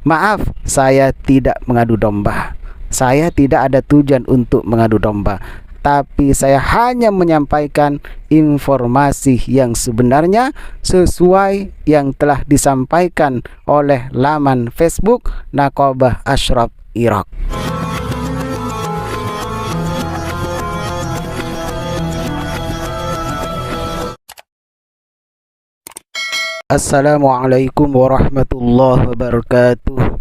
Maaf, saya tidak mengadu domba. Saya tidak ada tujuan untuk mengadu domba, tapi saya hanya menyampaikan informasi yang sebenarnya sesuai yang telah disampaikan oleh laman Facebook Naqabah Ashraf Iraq. Assalamualaikum warahmatullahi wabarakatuh.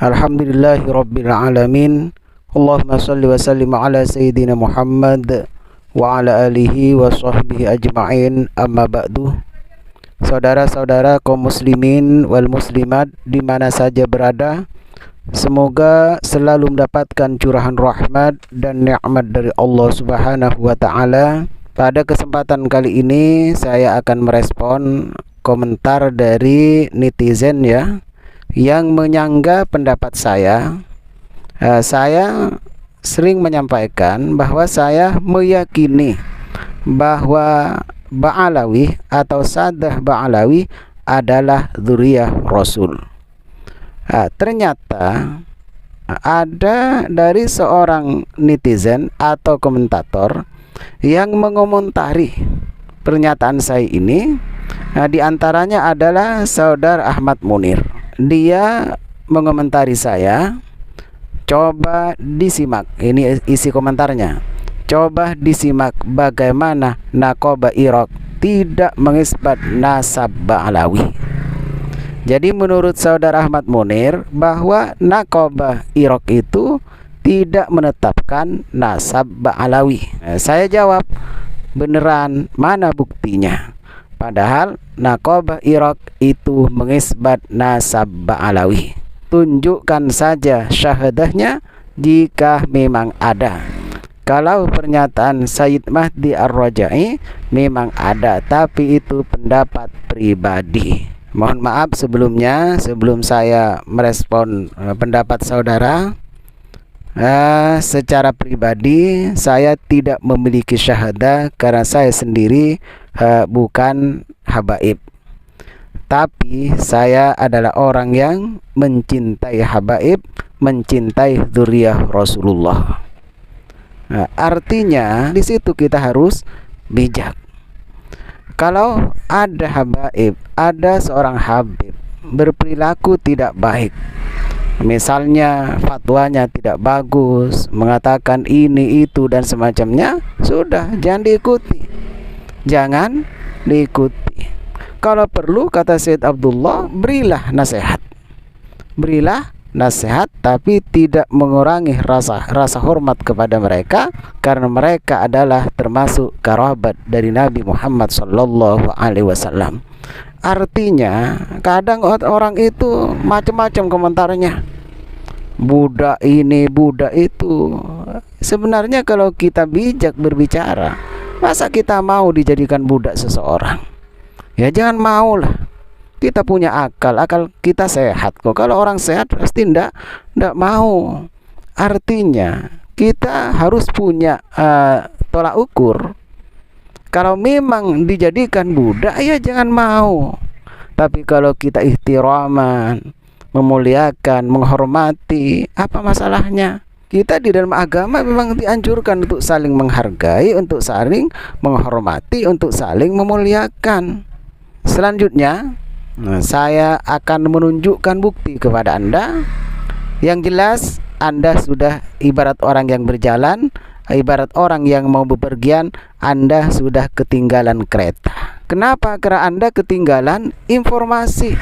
Alhamdulillahi rabbil alamin. Allahumma salli wa sallim ala sayyidina Muhammad wa ala alihi wa sahbihi ajma'in, amma ba'du. Saudara-saudara kaum muslimin wal muslimat di mana saja berada, semoga selalu mendapatkan curahan rahmat dan nikmat dari Allah Subhanahu wa taala. Pada kesempatan kali ini saya akan merespon komentar dari netizen ya, yang menyanggah pendapat saya. Saya sering menyampaikan bahwa saya meyakini bahwa Ba'alawi atau Sadah Ba'alawi adalah dzurriyyah Rasul. Ternyata ada dari seorang netizen atau komentator yang mengomentari pernyataan saya ini. Di antaranya adalah Saudara Ahmad Munir. Dia mengomentari saya. Coba disimak, ini isi komentarnya. Coba disimak bagaimana Naqabah Iraq tidak mengisbat nasab Ba'alawi. Jadi menurut Saudara Ahmad Munir bahwa Naqabah Iraq itu tidak menetapkan nasab Ba'alawi. Saya jawab, beneran, mana buktinya? Padahal Naqabah Iraq itu mengisbat nasab Ba'alawi. Tunjukkan saja syahadahnya jika memang ada. Kalau pernyataan Sayyid Mahdi Ar-Raja'i memang ada, tapi itu pendapat pribadi. Mohon maaf sebelumnya, sebelum saya merespon pendapat saudara, secara pribadi saya tidak memiliki syahadah karena saya sendiri bukan habaib. Tapi saya adalah orang yang mencintai habaib, mencintai dzurriyyah Rasulullah. Artinya di situ kita harus bijak. Kalau ada habaib, ada seorang habib berperilaku tidak baik, misalnya fatwanya tidak bagus, mengatakan ini itu dan semacamnya, sudah jangan diikuti. Jangan diikuti. Kalau perlu, kata Syed Abdullah, berilah nasihat. Berilah nasihat, tapi tidak mengurangi rasa hormat kepada mereka, karena mereka adalah termasuk kerabat dari Nabi Muhammad sallallahu alaihi wasallam. Artinya, kadang orang itu macam-macam komentarnya. Budak ini, budak itu. Sebenarnya kalau kita bijak berbicara, masa kita mau dijadikan budak seseorang? Ya jangan maulah. Kita punya akal kita sehat kok. Kalau orang sehat pasti ndak mau. Artinya kita harus punya tolak ukur. Kalau memang dijadikan budak, ya jangan mau. Tapi kalau kita ihtiraman, memuliakan, menghormati, apa masalahnya? Kita di dalam agama memang dianjurkan untuk saling menghargai, untuk saling menghormati, untuk saling memuliakan. Selanjutnya, saya akan menunjukkan bukti kepada Anda. Yang jelas, Anda sudah ibarat orang yang berjalan, ibarat orang yang mau bepergian, Anda sudah ketinggalan kereta. Kenapa? Karena Anda ketinggalan informasi.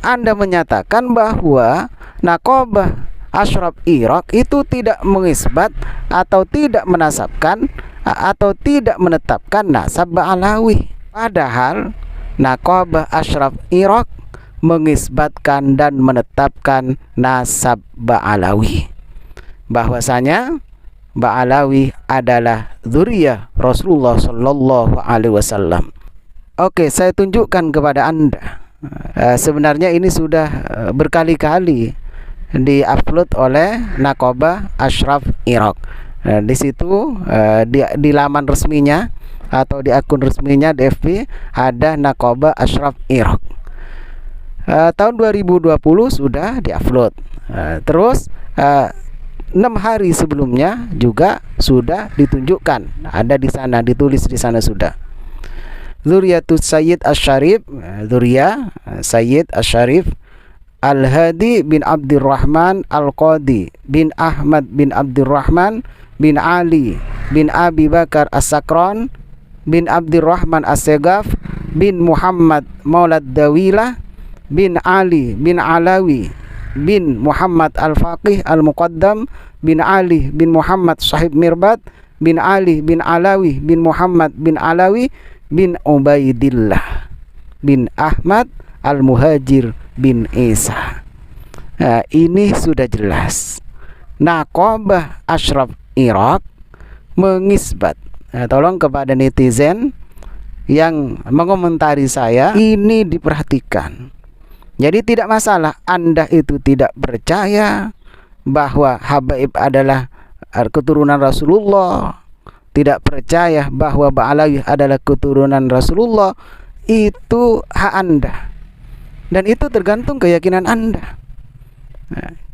Anda menyatakan bahwa Naqabah Ashraf Iraq itu tidak mengisbat atau tidak menasabkan atau tidak menetapkan nasab Ba'alawi. Padahal Naqabah Ashraf Iraq mengisbatkan dan menetapkan nasab Ba'alawi, bahwasanya Ba'alawi adalah dzurriyyah Rasulullah sallallahu alaihi wasallam. Oke, saya tunjukkan kepada Anda. Sebenarnya ini sudah berkali-kali diupload oleh Naqabah Ashraf Iraq. Di situ di laman resminya atau di akun resminya di FB ada Naqabah Ashraf Iraq. tahun 2020 sudah diupload. Terus 6 hari sebelumnya juga sudah ditunjukkan, ada di sana, ditulis di sana sudah. Zuriyatus Sayyid Asy-Syarif, Zuriyah Sayyid Asy-Syarif Al-Hadi bin Abdurrahman Al-Qadi bin Ahmad bin Abdurrahman bin Ali bin Abi Bakar As-Sakran bin Abdurrahman As-Segaf bin Muhammad Maulad Dawilah bin Ali bin Alawi bin Muhammad Al-Faqih Al-Muqaddam bin Ali bin Muhammad Sahib Mirbat bin Ali bin Alawi bin Muhammad bin Alawi bin Ubaidillah bin Ahmad Al-Muhajir bin Isa. Nah, ini sudah jelas. Naqabah Ashraf Iraq mengisbat. Tolong kepada netizen yang mengomentari saya, ini diperhatikan. Jadi tidak masalah Anda itu tidak percaya bahwa Habaib adalah keturunan Rasulullah, tidak percaya bahwa Ba'alawi adalah keturunan Rasulullah, itu hak Anda. Dan itu tergantung keyakinan Anda.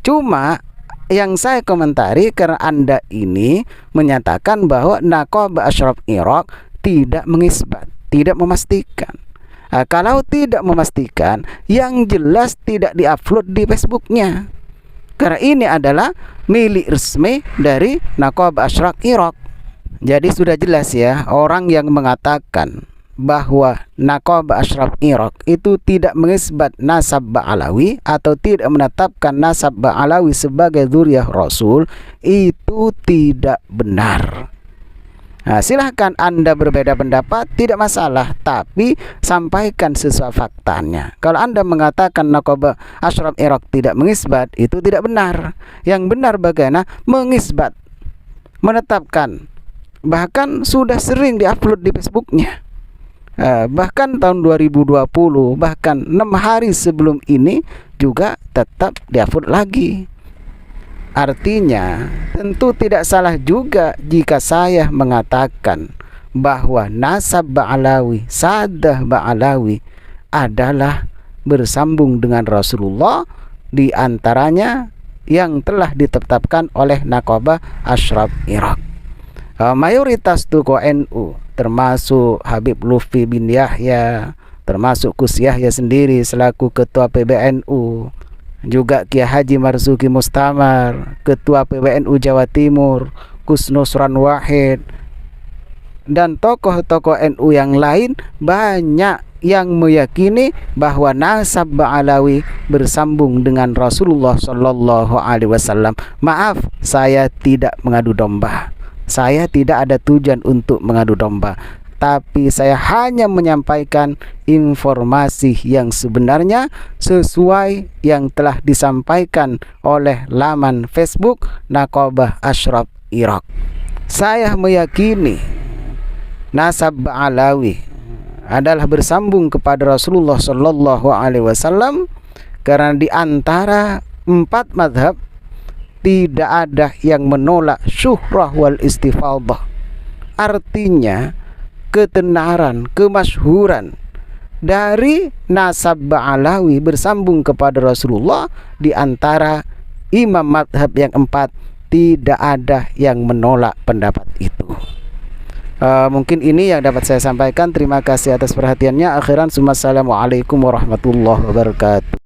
Cuma yang saya komentari karena Anda ini menyatakan bahwa Naqabah Ashraf Iraq tidak mengisbat, tidak memastikan. Kalau tidak memastikan, yang jelas tidak diupload di Facebooknya, karena ini adalah milik resmi dari Naqabah Ashraf Iraq. Jadi sudah jelas ya, orang yang mengatakan bahwa Naqabah Ashraf Iraq itu tidak mengisbat nasab Ba'alawi atau tidak menetapkan nasab Ba'alawi sebagai dzurriyyah Rasul, itu tidak benar. Nah, silahkan Anda berbeda pendapat, tidak masalah, tapi sampaikan sesuai faktanya. Kalau Anda mengatakan Naqabah Ashraf Iraq tidak mengisbat, itu tidak benar. Yang benar bagaimana? Mengisbat, menetapkan. Bahkan sudah sering diupload di Facebooknya. Bahkan tahun 2020, bahkan 6 hari sebelum ini juga tetap diupload lagi. Artinya tentu tidak salah juga jika saya mengatakan bahwa nasab Ba'alawi, sadah Ba'alawi adalah bersambung dengan Rasulullah, di antaranya yang telah ditetapkan oleh Naqabah Ashraf Iraq. Mayoritas tokoh NU termasuk Habib Lutfi bin Yahya, termasuk Gus Yahya sendiri selaku ketua PBNU, juga Kiai Haji Marzuki Mustamar, ketua PBNU Jawa Timur, Gus Nusran Wahid, dan tokoh-tokoh NU yang lain banyak yang meyakini bahwa nasab Ba'alawi bersambung dengan Rasulullah Shallallahu Alaihi Wasallam. Maaf, saya tidak mengadu domba. Saya tidak ada tujuan untuk mengadu domba, tapi saya hanya menyampaikan informasi yang sebenarnya sesuai yang telah disampaikan oleh laman Facebook Naqabah Ashraf Iraq. Saya meyakini nasab Ba'alawi adalah bersambung kepada Rasulullah Shallallahu Alaihi Wasallam, karena di antara 4 mazhab tidak ada yang menolak syuhrah wal istifadah. Artinya ketenaran, kemasyhuran dari nasab Ba'alawi bersambung kepada Rasulullah di antara imam madhab yang 4, tidak ada yang menolak pendapat itu. Mungkin ini yang dapat saya sampaikan. Terima kasih atas perhatiannya. Akhiran, assalamualaikum warahmatullahi wabarakatuh.